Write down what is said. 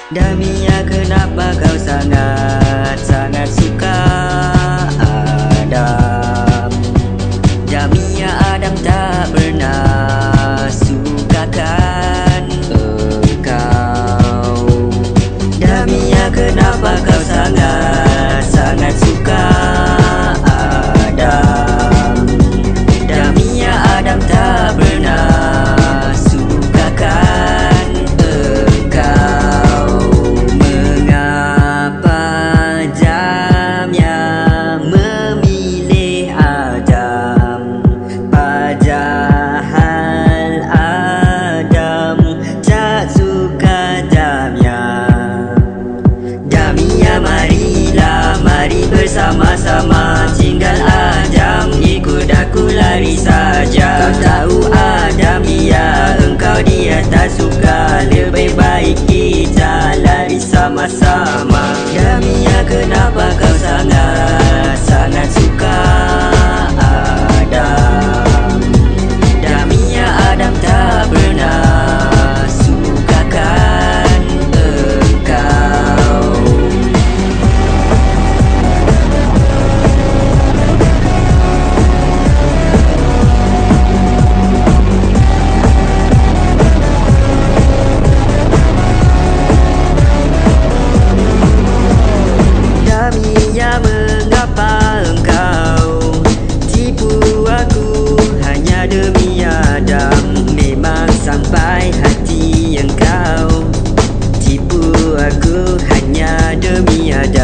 Damia, kenapa kau sangat suka Adam? Damia, Adam tak pernah sukakan engkau. Damia, kenapa kau sangat suka Adam? Damia, Adam tak pernah sukakan engkau. Mengapa Damia memilih Adam, padahal Adam tak suka Damia? Damia, mari bersama-sama tinggal Adam, ikut aku lari saja. Kau tahu Damia, engkau dia tak suka, lebih baik kita lari sama-sama. Damia, kenapa kau sangat suka Adam? Damia, Adam tak pernah sukakan engkau. Damia, mengapa engkau tipu aku hanya demi Adam? Memang sampai hati engkau tipu aku hanya demi Adam.